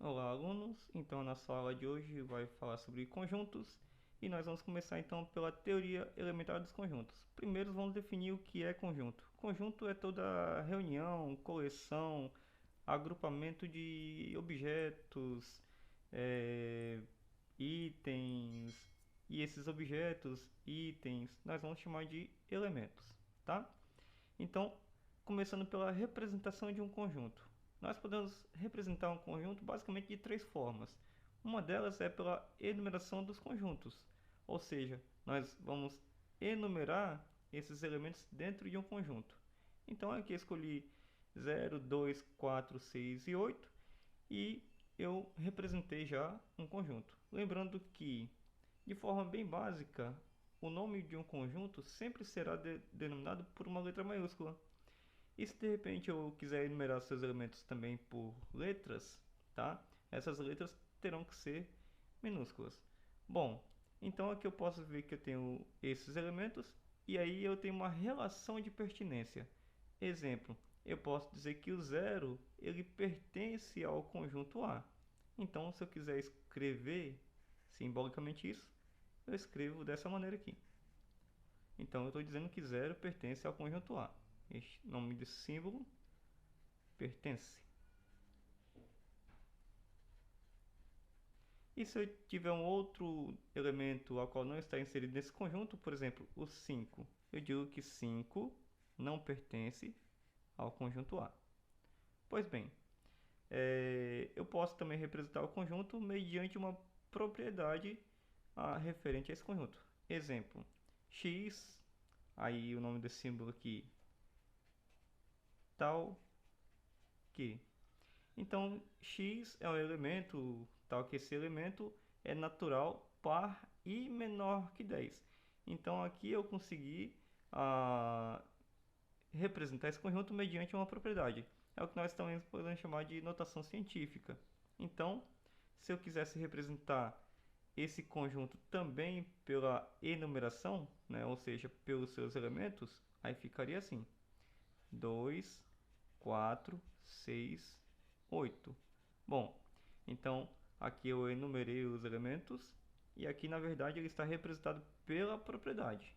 Olá, alunos! Então, a nossa aula de hoje vai falar sobre conjuntos e nós vamos começar então pela teoria elementar dos conjuntos. Primeiro, vamos definir o que é conjunto. Conjunto é toda reunião, coleção, agrupamento de objetos, itens, e esses objetos, itens, nós vamos chamar de elementos, tá? Então, começando pela representação de um conjunto. Nós podemos representar um conjunto basicamente de três formas. Uma delas é pela enumeração dos conjuntos, ou seja, nós vamos enumerar esses elementos dentro de um conjunto. Então aqui eu escolhi 0, 2, 4, 6 e 8 e eu representei já um conjunto. Lembrando que, de forma bem básica, o nome de um conjunto sempre será denominado por uma letra maiúscula. E se de repente eu quiser enumerar seus elementos também por letras, tá? Essas letras terão que ser minúsculas. Bom, então aqui eu posso ver que eu tenho esses elementos e aí eu tenho uma relação de pertinência. Exemplo, eu posso dizer que o zero ele pertence ao conjunto A. Então, se eu quiser escrever simbolicamente isso, eu escrevo dessa maneira aqui. Então, eu estou dizendo que zero pertence ao conjunto A. Este nome desse símbolo pertence. E se eu tiver um outro elemento ao qual não está inserido nesse conjunto, por exemplo, o 5, eu digo que 5 não pertence ao conjunto A. Pois bem, eu posso também representar o conjunto mediante uma propriedade referente a esse conjunto. Exemplo, x, aí o nome desse símbolo aqui, tal que. Então, x é um elemento, tal que esse elemento é natural, par e menor que 10. Então, aqui eu consegui representar esse conjunto mediante uma propriedade. É o que nós também podemos chamar de notação científica. Então, se eu quisesse representar esse conjunto também pela enumeração, né, ou seja, pelos seus elementos, aí ficaria assim: 2, 4, 6, 8. Bom, então aqui eu enumerei os elementos e aqui na verdade ele está representado pela propriedade,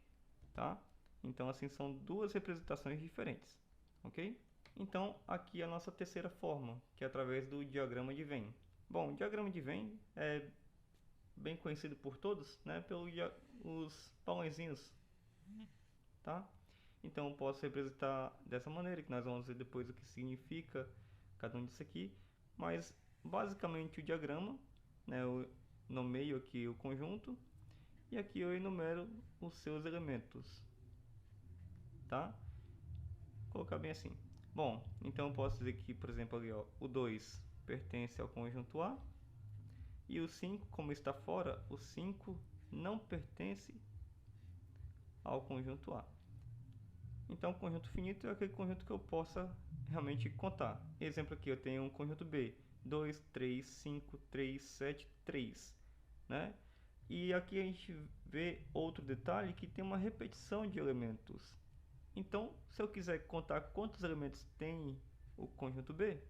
tá? Então assim são duas representações diferentes, ok? Então aqui a nossa terceira forma, que é através do diagrama de Venn. Bom, o diagrama de Venn é bem conhecido por todos, né, pelos os balãozinhos, tá? Então eu posso representar dessa maneira, que nós vamos ver depois o que significa cada um disso aqui, mas basicamente o diagrama, né, eu nomeio aqui o conjunto e aqui eu enumero os seus elementos, tá? Vou colocar bem assim. Bom, então eu posso dizer que, por exemplo, ali, ó, o 2 pertence ao conjunto A e o 5, como está fora, o 5 não pertence ao conjunto A. Então, o conjunto finito é aquele conjunto que eu possa realmente contar. Exemplo aqui, eu tenho um conjunto B, 2, 3, 5, 3, 7, 3, né? E aqui a gente vê outro detalhe que tem uma repetição de elementos. Então, se eu quiser contar quantos elementos tem o conjunto B,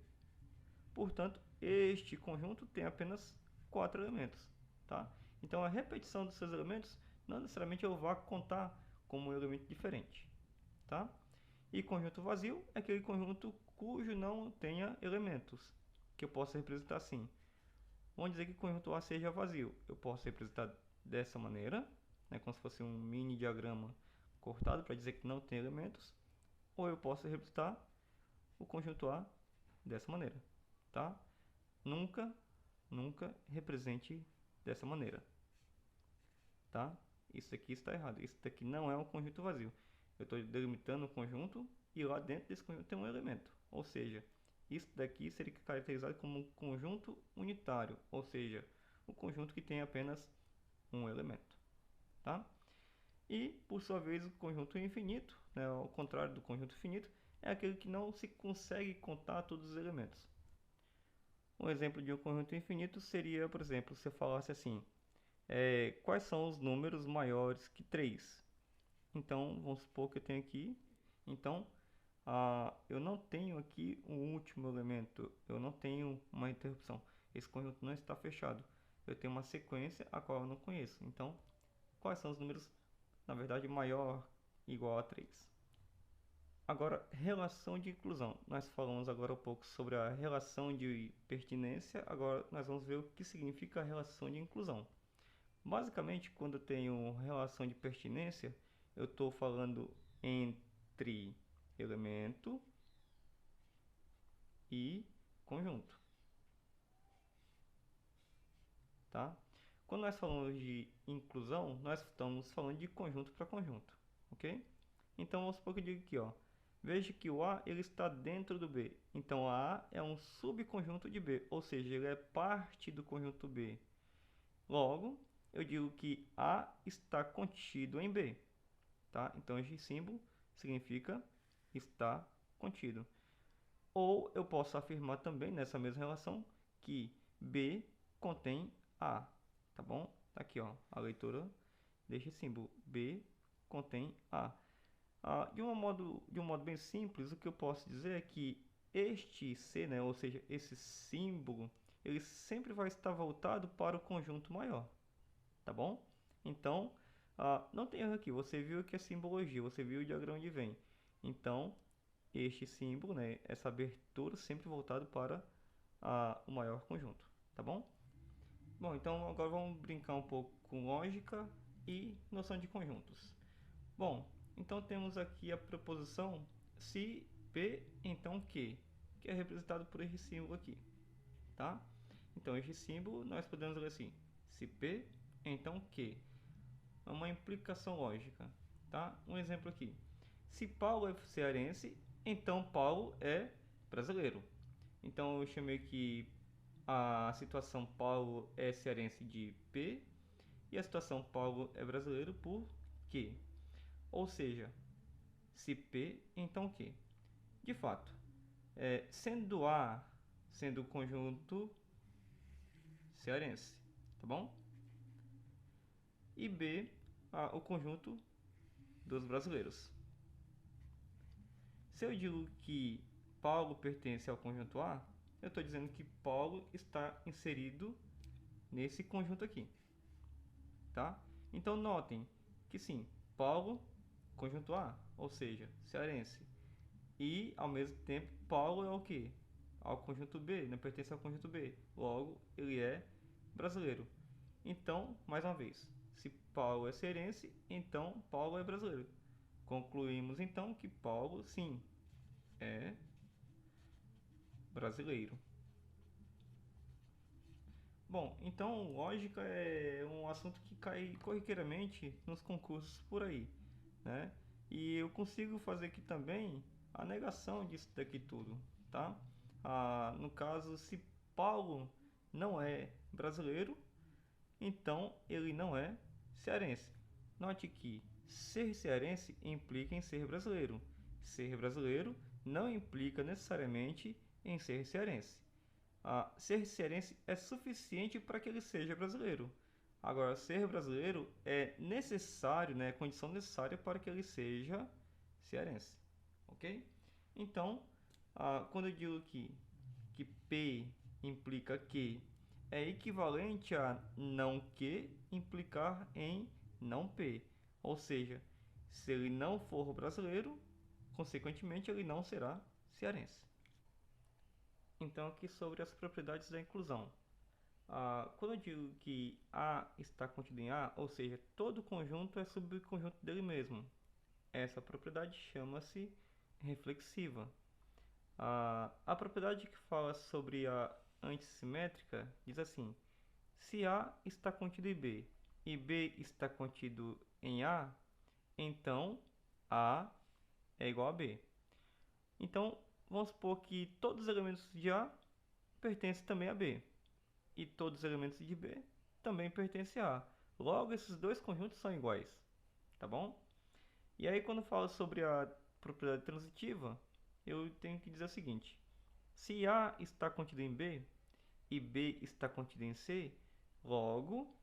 portanto, este conjunto tem apenas 4 elementos, tá? Então, a repetição dos seus elementos não necessariamente eu vá contar como um elemento diferente, tá? E conjunto vazio é aquele conjunto cujo não tenha elementos, que eu posso representar assim. Vamos dizer que o conjunto A seja vazio. Eu posso representar dessa maneira, né, como se fosse um mini diagrama cortado para dizer que não tem elementos, ou eu posso representar o conjunto A dessa maneira, tá? Nunca, nunca represente dessa maneira, tá? Isso aqui está errado. Isso daqui não é um conjunto vazio. Eu estou delimitando um conjunto e lá dentro desse conjunto tem um elemento. Ou seja, isso daqui seria caracterizado como um conjunto unitário, ou seja, um conjunto que tem apenas um elemento, tá? E, por sua vez, o conjunto infinito, né, ao contrário do conjunto finito, é aquele que não se consegue contar todos os elementos. Um exemplo de um conjunto infinito seria, por exemplo, se eu falasse assim: quais são os números maiores que 3? Então, vamos supor que eu tenho aqui. Então, eu não tenho aqui um último elemento. Eu não tenho uma interrupção. esse conjunto não está fechado. Eu tenho uma sequência a qual eu não conheço. Então, quais são os números, na verdade, maior ou igual a 3? Agora, relação de inclusão. Nós falamos agora um pouco sobre a relação de pertinência. Agora, nós vamos ver o que significa a relação de inclusão. Basicamente, quando eu tenho relação de pertinência, eu estou falando entre elemento e conjunto, tá? Quando nós falamos de inclusão, nós estamos falando de conjunto para conjunto, ok? Então, vamos supor que eu digo aqui, ó, veja que o A ele está dentro do B, então A é um subconjunto de B, ou seja, ele é parte do conjunto B. Logo, eu digo que A está contido em B, tá? Então, esse símbolo significa está contido. Ou eu posso afirmar também nessa mesma relação que B contém A, tá bom? Tá aqui, ó, a leitura deste símbolo. B contém A. De um modo bem simples, o que eu posso dizer é que este C, né, ou seja, esse símbolo, ele sempre vai estar voltado para o conjunto maior, tá bom? Então, não tem erro aqui, você viu que é simbologia, você viu o diagrama de Venn. Então, este símbolo, né, essa abertura sempre voltado para o maior conjunto, tá bom? Bom, então agora vamos brincar um pouco com lógica e noção de conjuntos. Bom, então temos aqui a proposição se P, então Q, que é representado por este símbolo aqui, tá? Então este símbolo nós podemos ler assim, se P, então Q. É uma implicação lógica, tá? Um exemplo aqui. Se Paulo é cearense, então Paulo é brasileiro. Então eu chamei aqui a situação Paulo é cearense de P e a situação Paulo é brasileiro por Q. Ou seja, se P, então Q. De fato, sendo A sendo o conjunto cearense, tá bom? E B, o conjunto dos brasileiros. Se eu digo que Paulo pertence ao conjunto A, eu estou dizendo que Paulo está inserido nesse conjunto aqui, tá? Então notem que sim, Paulo, conjunto A, ou seja, cearense. E ao mesmo tempo, Paulo é o que? Ao conjunto B, não pertence ao conjunto B. Logo, ele é brasileiro. Então, mais uma vez, se Paulo é cearense, então Paulo é brasileiro. Concluímos então que Paulo, sim, é brasileiro. Bom, então lógica é um assunto que cai corriqueiramente nos concursos por aí, né? E eu consigo fazer aqui também a negação disso daqui tudo, tá? No caso, se Paulo não é brasileiro, então ele não é cearense. Note que ser cearense implica em ser brasileiro. Ser brasileiro não implica necessariamente em ser cearense. Ser cearense é suficiente para que ele seja brasileiro. Agora, ser brasileiro é necessário, né, é condição necessária para que ele seja cearense, ok? Então, quando eu digo que P implica que é equivalente a não que implicar em não P. Ou seja, se ele não for brasileiro, consequentemente ele não será cearense. Então, aqui sobre as propriedades da inclusão. Quando eu digo que A está contido em A, ou seja, todo conjunto é subconjunto dele mesmo. Essa propriedade chama-se reflexiva. A propriedade que fala sobre a antissimétrica diz assim: se A está contido em B e B está contido em A, então A é igual a B. Então, vamos supor que todos os elementos de A pertencem também a B. E todos os elementos de B também pertencem a A. Logo, esses dois conjuntos são iguais. Tá bom? E aí, quando falo sobre a propriedade transitiva, eu tenho que dizer o seguinte: se A está contido em B e B está contido em C, logo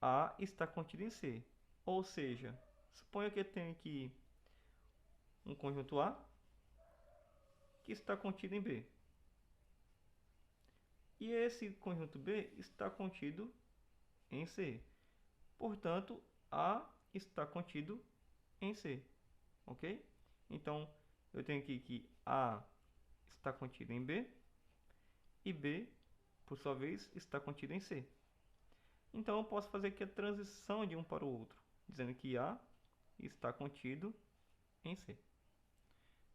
A está contido em C. Ou seja, suponha que eu tenho aqui um conjunto A que está contido em B. E esse conjunto B está contido em C. Portanto, A está contido em C, ok? Então, eu tenho aqui que A está contido em B e B, por sua vez, está contido em C. Então, eu posso fazer aqui a transição de um para o outro, dizendo que A está contido em C.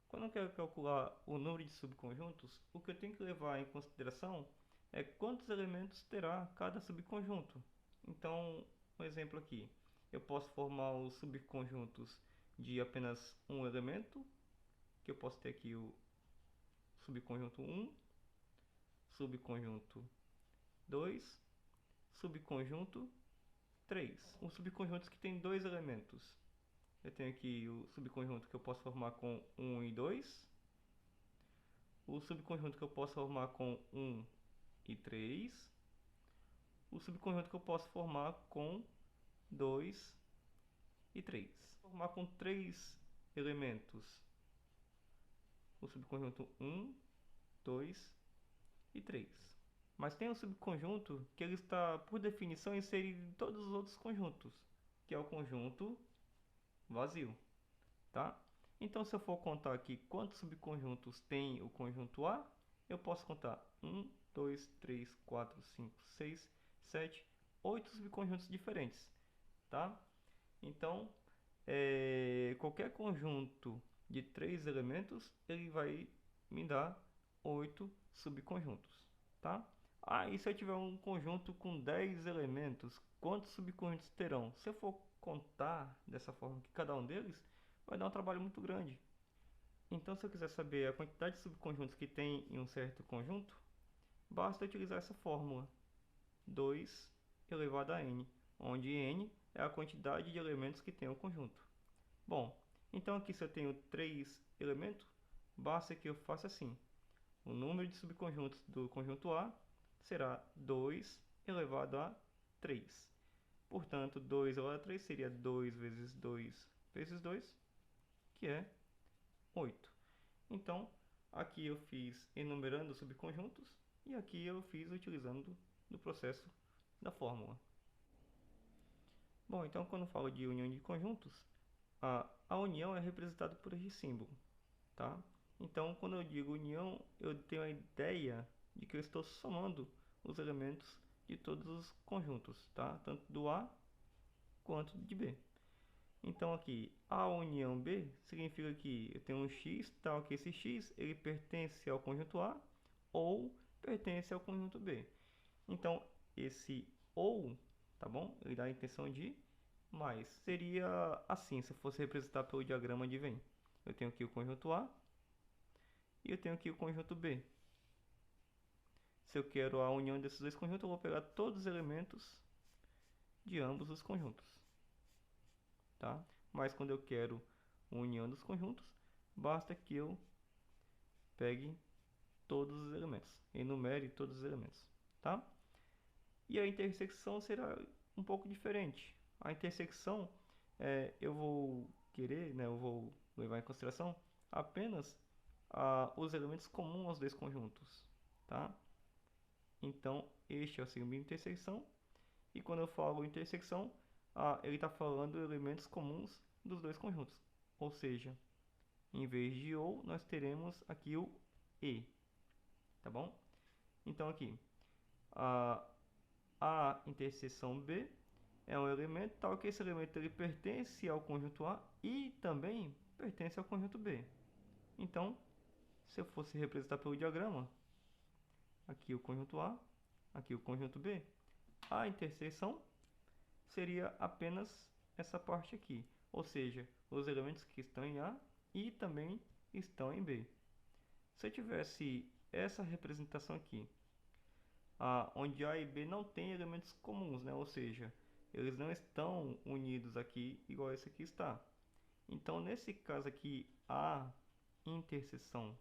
Quando eu quero calcular o número de subconjuntos, o que eu tenho que levar em consideração é quantos elementos terá cada subconjunto. Então, um exemplo aqui, eu posso formar os subconjuntos de apenas um elemento, que eu posso ter aqui o subconjunto 1, subconjunto 2, subconjunto 3. Os subconjuntos que tem dois elementos. Eu tenho aqui o subconjunto que eu posso formar com 1 e 2, o subconjunto que eu posso formar com 1 e 3, o subconjunto que eu posso formar com 2 e 3. Formar com 3 elementos, o subconjunto 1, 2 e 3. Mas tem um subconjunto que ele está, por definição, inserido em todos os outros conjuntos, que é o conjunto vazio, tá? Então, se eu for contar aqui quantos subconjuntos tem o conjunto A, eu posso contar 1, 2, 3, 4, 5, 6, 7, 8 subconjuntos diferentes, tá? Então, qualquer conjunto de 3 elementos, ele vai me dar 8 subconjuntos, tá? E se eu tiver um conjunto com 10 elementos, quantos subconjuntos terão? Se eu for contar dessa forma que cada um deles, vai dar um trabalho muito grande. Então, se eu quiser saber a quantidade de subconjuntos que tem em um certo conjunto, basta utilizar essa fórmula 2 elevado a n, onde n é a quantidade de elementos que tem o conjunto. Bom, então aqui se eu tenho 3 elementos, basta que eu faça assim. O número de subconjuntos do conjunto A será 2 elevado a 3. Portanto, 2 elevado a 3 seria 2 vezes 2 vezes 2, que é 8. Então, aqui eu fiz enumerando subconjuntos e aqui eu fiz utilizando no processo da fórmula. Bom, então quando falo de união de conjuntos, a união é representada por esse símbolo, tá? Então, quando eu digo união, eu tenho a ideia de que eu estou somando os elementos de todos os conjuntos, tá? Tanto do A quanto de B. Então aqui, A união B significa que eu tenho um x, tal que esse x ele pertence ao conjunto A ou pertence ao conjunto B. Então esse ou, tá bom? Ele dá a intenção de mais. Seria assim, se eu fosse representar pelo diagrama de Venn. Eu tenho aqui o conjunto A e eu tenho aqui o conjunto B. Se eu quero a união desses dois conjuntos, eu vou pegar todos os elementos de ambos os conjuntos, tá? Mas quando eu quero a união dos conjuntos, basta que eu pegue todos os elementos, enumere todos os elementos, tá? E a intersecção será um pouco diferente. A intersecção, eu vou querer, né, eu vou levar em consideração apenas os elementos comuns aos dois conjuntos, tá? Então, este é o símbolo de intersecção. E quando eu falo intersecção, ele está falando elementos comuns dos dois conjuntos. Ou seja, em vez de ou, nós teremos aqui o e. Tá bom? Então, aqui, a interseção B é um elemento tal que esse elemento ele pertence ao conjunto A e também pertence ao conjunto B. Então, se eu fosse representar pelo diagrama, aqui o conjunto A, aqui o conjunto B, a interseção seria apenas essa parte aqui, ou seja, os elementos que estão em A e também estão em B. Se eu tivesse essa representação aqui, onde A e B não têm elementos comuns, né? Ou seja, eles não estão unidos aqui igual esse aqui está. Então, nesse caso aqui, a interseção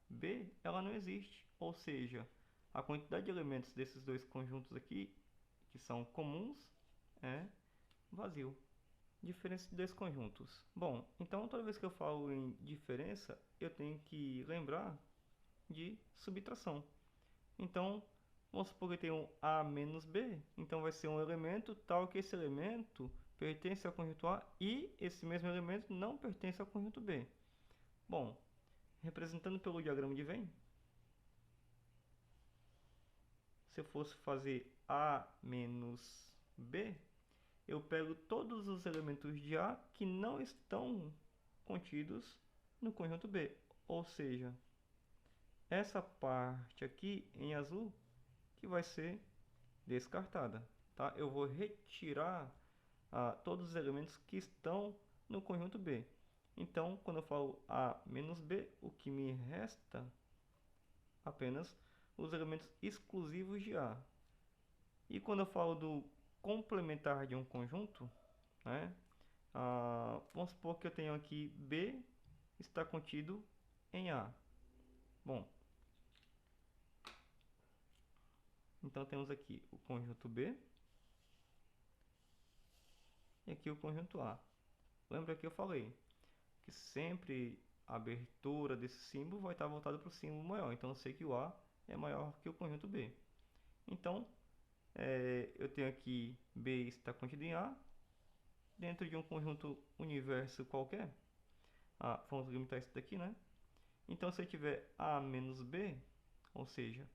B, ela não existe, ou seja, a quantidade de elementos desses dois conjuntos aqui, que são comuns, é vazio. Diferença de dois conjuntos. Bom, então toda vez que eu falo em diferença, eu tenho que lembrar de subtração. Então, Vamos supor que tem um A menos B, então vai ser um elemento tal que esse elemento pertence ao conjunto A e esse mesmo elemento não pertence ao conjunto B. Bom, representando pelo diagrama de Venn, se eu fosse fazer A menos B, eu pego todos os elementos de A que não estão contidos no conjunto B, ou seja, essa parte aqui em azul que vai ser descartada, tá? Eu vou retirar todos os elementos que estão no conjunto B. Então, quando eu falo A menos B, o que me resta apenas os elementos exclusivos de A. E quando eu falo do complementar de um conjunto, né? Vamos supor que eu tenho aqui B está contido em A. Bom, então temos aqui o conjunto B e aqui o conjunto A. Lembra que eu falei que sempre a abertura desse símbolo vai estar voltada para o símbolo maior. Então eu sei que o A é maior que o conjunto B. Então eu tenho aqui B está contido em A dentro de um conjunto universo qualquer. Vamos limitar isso daqui, né? Então se eu tiver A menos B, ou seja,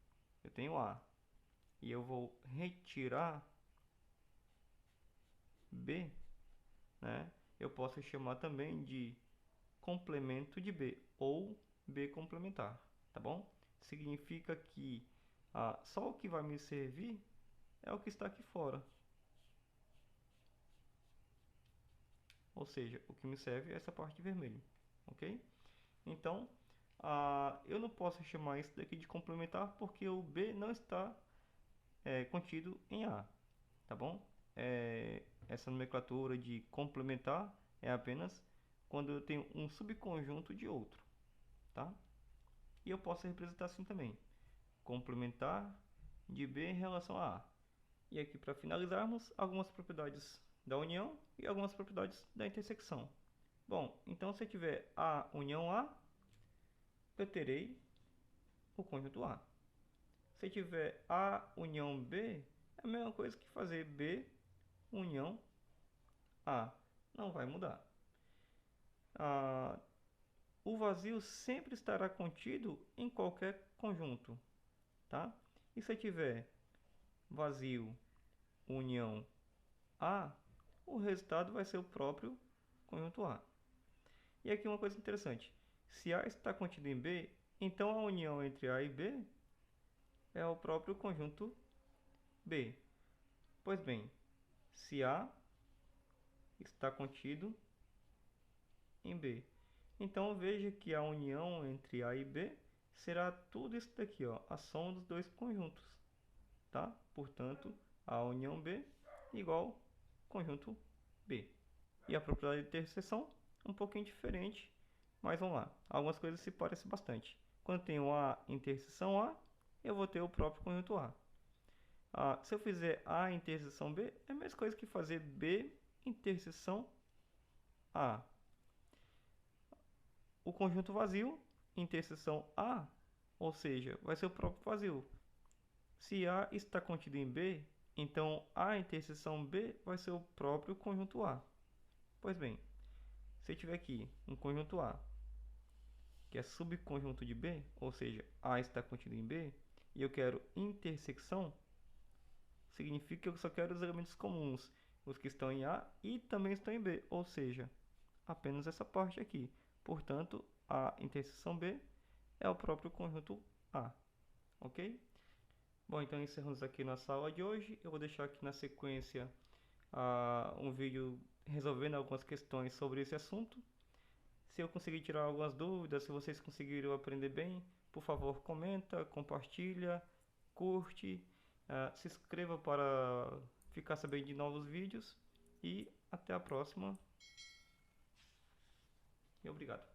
eu tenho A e eu vou retirar B, né? Eu posso chamar também de complemento de B ou B complementar, tá bom? Significa que só o que vai me servir é o que está aqui fora. Ou seja, o que me serve é essa parte vermelha, ok? Então, eu não posso chamar isso daqui de complementar porque o B não está contido em A, tá bom? Essa nomenclatura de complementar é apenas quando eu tenho um subconjunto de outro, tá? E eu posso representar assim também, complementar de B em relação a A. E aqui para finalizarmos, algumas propriedades da união e algumas propriedades da intersecção. Bom, então se eu tiver A união A, eu terei o conjunto A. Se eu tiver A união B, é a mesma coisa que fazer B união A. Não vai mudar. O vazio sempre estará contido em qualquer conjunto, tá? E se eu tiver vazio união A, o resultado vai ser o próprio conjunto A. E aqui uma coisa interessante, se A está contido em B, então a união entre A e B é o próprio conjunto B. Pois bem, se A está contido em B, então veja que a união entre A e B será tudo isso daqui, ó, a soma dos dois conjuntos, tá? Portanto, a união B igual conjunto B. E a propriedade de interseção um pouquinho diferente, mas vamos lá. Algumas coisas se parecem bastante. Quando tenho A interseção A, eu vou ter o próprio conjunto A. Se eu fizer A interseção B, é a mesma coisa que fazer B interseção A. O conjunto vazio, interseção A, ou seja, vai ser o próprio vazio. Se A está contido em B, então A interseção B vai ser o próprio conjunto A. Pois bem, se eu tiver aqui um conjunto A, que é subconjunto de B, ou seja, A está contido em B, e eu quero intersecção, significa que eu só quero os elementos comuns, os que estão em A e também estão em B, ou seja, apenas essa parte aqui. Portanto, a interseção B é o próprio conjunto A, ok? Bom, então encerramos aqui nossa aula de hoje. Eu vou deixar aqui na sequência um vídeo resolvendo algumas questões sobre esse assunto. Se eu conseguir tirar algumas dúvidas, se vocês conseguiram aprender bem, por favor, comenta, compartilha, curte, se inscreva para ficar sabendo de novos vídeos e até a próxima. E obrigado.